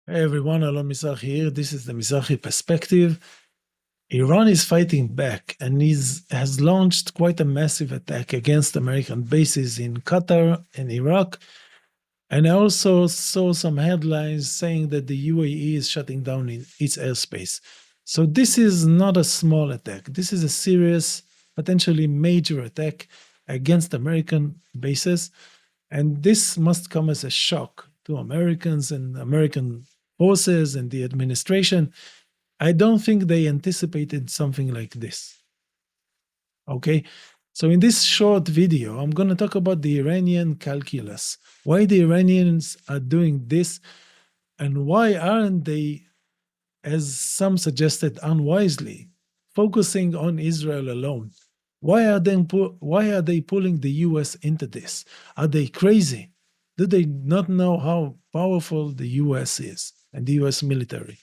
Hey everyone, Alon Mizrahi here. This is the Mizrahi perspective. Iran is fighting back and has launched quite a massive attack against American bases in Qatar and Iraq. And I also saw some headlines saying that the UAE is shutting down its airspace. So this is not a small attack. This is a serious, potentially major attack against American bases. And this must come as a shock to Americans and American forces and the administration. I don't think they anticipated something like this. Okay. So in this short video, I'm going to talk about the Iranian calculus, why the Iranians are doing this, and why aren't they, as some suggested unwisely, focusing on Israel alone. Why are they pulling the US into this? Are they crazy? Do they not know how powerful the US is and the US military?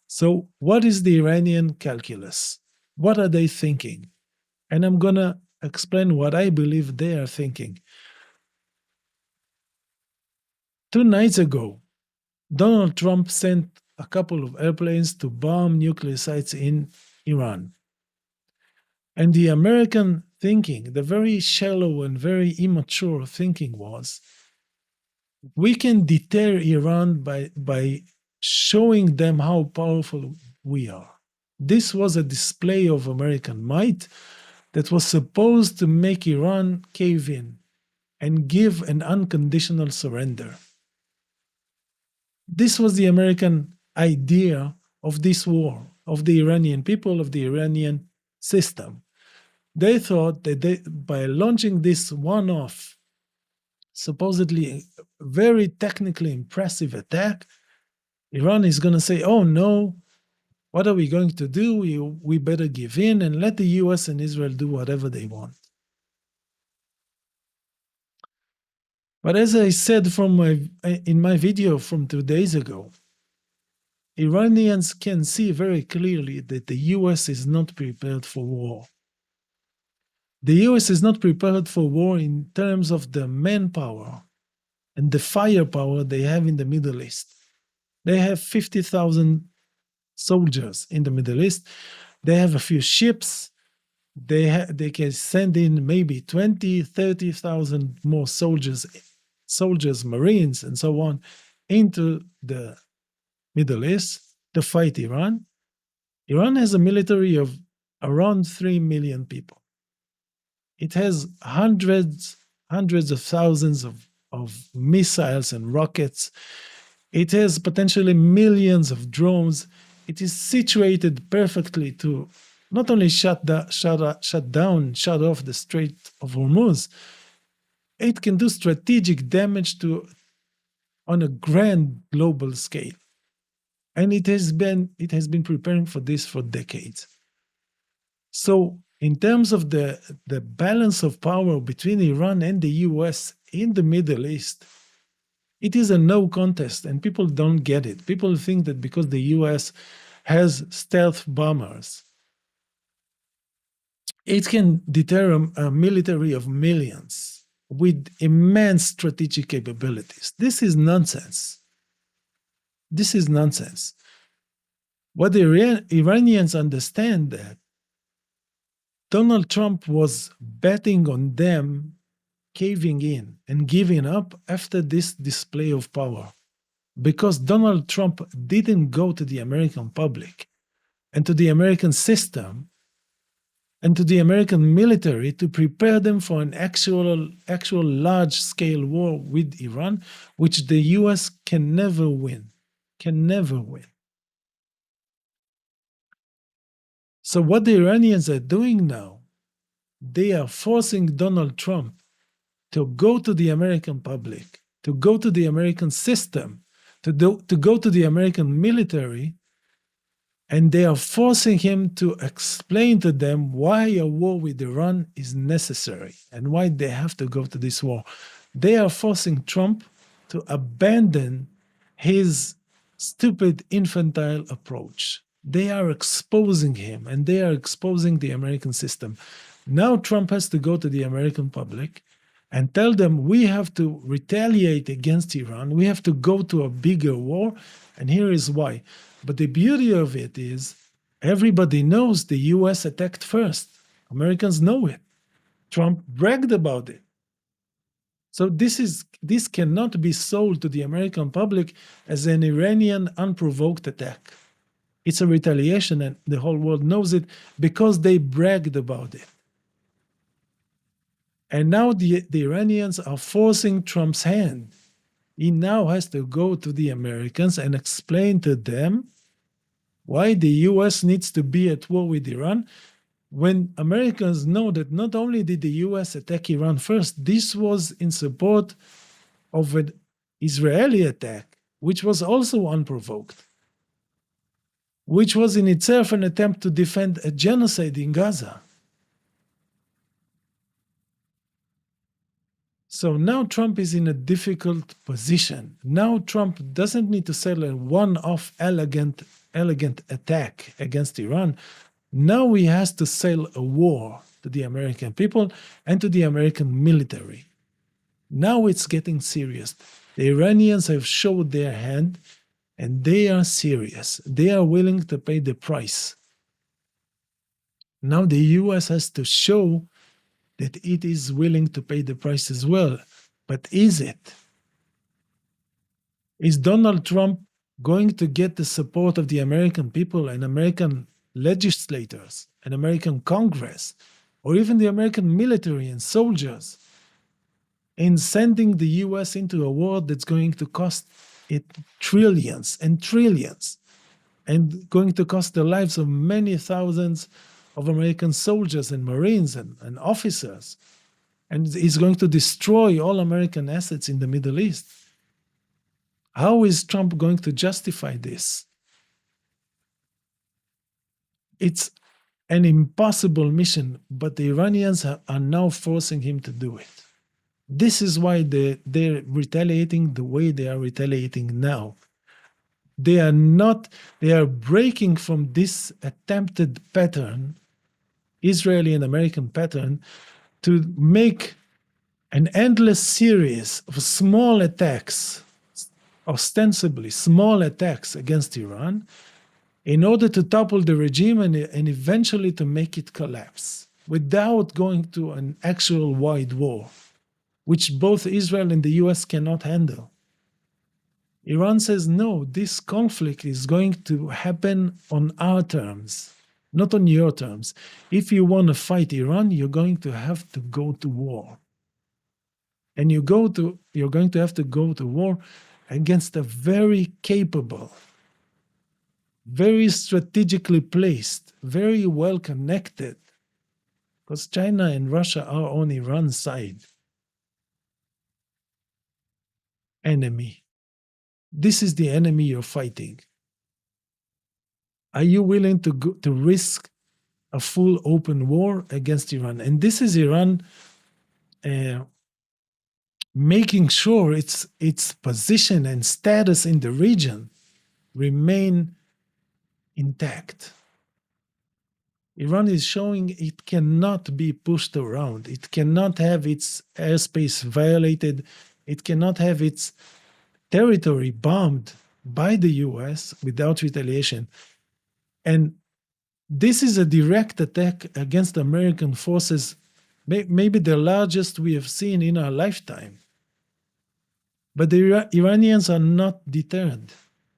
So, what is the Iranian calculus? What are they thinking? And I'm going to explain what I believe they are thinking. 2 nights ago, Donald Trump sent a couple of airplanes to bomb nuclear sites in Iran. And the American thinking, the very shallow and very immature thinking was, we can deter Iran by showing them how powerful we are. This was a display of American might that was supposed to make Iran cave in and give an unconditional surrender. This was the American idea of this war, of the Iranian people, of the Iranian system. They thought that by launching this one-off, supposedly very technically impressive attack, Iran is going to say, oh no, what are we going to do? We better give in and let the US and Israel do whatever they want. But as I said in my video from 2 days ago, Iranians can see very clearly that the US is not prepared for war. The US is not prepared for war in terms of the manpower and the firepower they have in the Middle East. They have 50,000 soldiers in the Middle East. They have a few ships. They can send in maybe 20, 30,000 more soldiers, Marines, and so on, into the Middle East to fight Iran. Iran has a military of around 3 million people. It has hundreds of thousands of missiles and rockets. It has potentially millions of drones. It is situated perfectly to not only shut off the Strait of Hormuz, it can do strategic damage on a grand global scale. And it has been preparing for this for decades. So in terms of the balance of power between Iran and the US in the Middle East, it is a no contest, and people don't get it. People think that because the US has stealth bombers, it can deter a military of millions with immense strategic capabilities. This is nonsense. This is nonsense. What the Iranians understand that Donald Trump was betting on them caving in and giving up after this display of power, because Donald Trump didn't go to the American public and to the American system and to the American military to prepare them for an actual large-scale war with Iran, which the US can never win, So what the Iranians are doing now, they are forcing Donald Trump to go to the American public, to go to the American system, to go to the American military, and they are forcing him to explain to them why a war with Iran is necessary and why they have to go to this war. They are forcing Trump to abandon his stupid, infantile approach. They are exposing him, and they are exposing the American system. Now Trump has to go to the American public and tell them we have to retaliate against Iran. We have to go to a bigger war. And here is why. But the beauty of it is everybody knows the US attacked first. Americans know it. Trump bragged about it. So this cannot be sold to the American public as an Iranian unprovoked attack. It's a retaliation, and the whole world knows it because they bragged about it. And now the Iranians are forcing Trump's hand. He now has to go to the Americans and explain to them why the US needs to be at war with Iran, when Americans know that not only did the US attack Iran first, this was in support of an Israeli attack, which was also unprovoked, which was in itself an attempt to defend a genocide in Gaza. So now Trump is in a difficult position. Now Trump doesn't need to sell a one-off elegant attack against Iran. Now he has to sell a war to the American people and to the American military. Now it's getting serious. The Iranians have showed their hand, and they are serious. They are willing to pay the price. Now the US has to show that it is willing to pay the price as well. But is it? Is Donald Trump going to get the support of the American people and American legislators and American Congress, or even the American military and soldiers, in sending the US into a war that's going to cost it trillions and trillions, and going to cost the lives of many thousands of American soldiers and Marines and officers, and is going to destroy all American assets in the Middle East? How is Trump going to justify this? It's an impossible mission, but the Iranians are now forcing him to do it. This is why they're retaliating the way they are retaliating now. They are breaking from this attempted pattern, Israeli and American pattern, to make an endless series of small attacks, ostensibly small attacks against Iran, in order to topple the regime and eventually to make it collapse without going to an actual wide war, which both Israel and the US cannot handle. Iran says, no, this conflict is going to happen on our terms, not on your terms. If you want to fight Iran, you're going to have to go to war. And you're going to have to go to war against a very capable, very strategically placed, very well connected, because China and Russia are on Iran's side, enemy. This is the enemy you're fighting. Are you willing to risk a full open war against Iran? And this is Iran making sure its position and status in the region remain intact. Iran is showing it cannot be pushed around. It cannot have its airspace violated. It cannot have its territory bombed by the US without retaliation. And this is a direct attack against American forces, maybe the largest we have seen in our lifetime. But the Iranians are not deterred.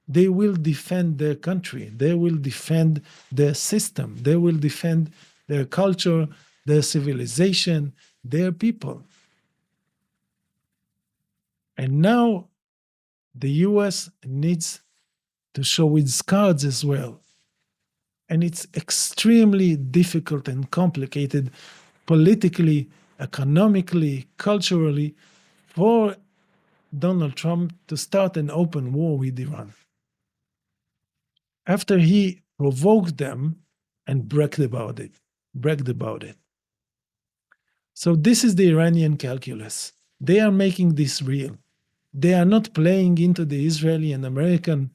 They will defend their country. They will defend their system. They will defend their culture, their civilization, their people. And now the US needs to show its cards as well. And it's extremely difficult and complicated politically, economically, culturally for Donald Trump to start an open war with Iran, after he provoked them and bragged about it. So this is the Iranian calculus. They are making this real. They are not playing into the Israeli and American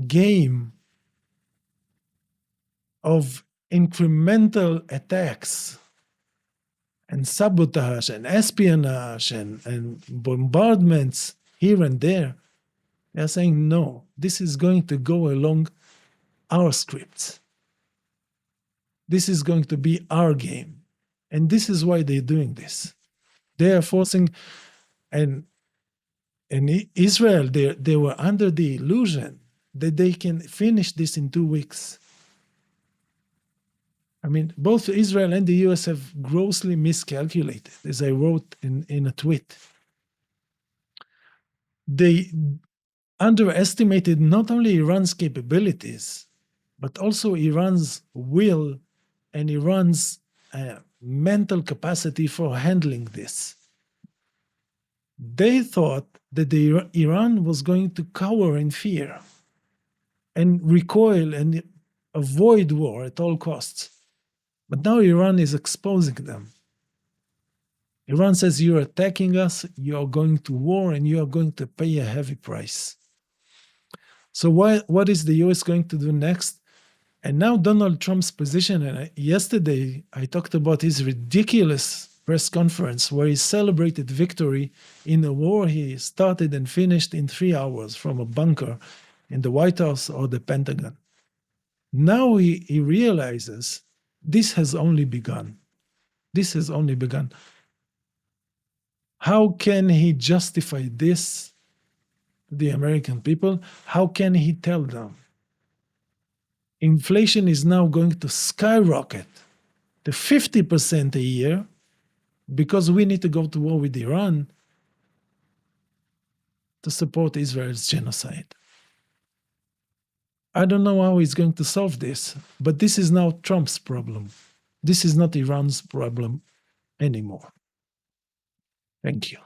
game of incremental attacks and sabotage and espionage and bombardments here and there. They're saying, no, this is going to go along our scripts. This is going to be our game. And this is why they're doing this. They are forcing, and Israel, they were under the illusion that they can finish this in 2 weeks. I mean, both Israel and the US have grossly miscalculated, as I wrote in a tweet. They underestimated not only Iran's capabilities, but also Iran's will and Iran's mental capacity for handling this. They thought that Iran was going to cower in fear and recoil and avoid war at all costs. But now Iran is exposing them. Iran says, you're attacking us, you're going to war, and you are going to pay a heavy price. So what is the US going to do next? And now Donald Trump's position, and yesterday I talked about his ridiculous press conference where he celebrated victory in a war he started and finished in 3 hours from a bunker in the White House or the Pentagon. Now he realizes this has only begun. This has only begun. How can he justify this to the American people? How can he tell them? Inflation is now going to skyrocket to 50% a year because we need to go to war with Iran to support Israel's genocide. I don't know how he's going to solve this, but this is now Trump's problem. This is not Iran's problem anymore. Thank you.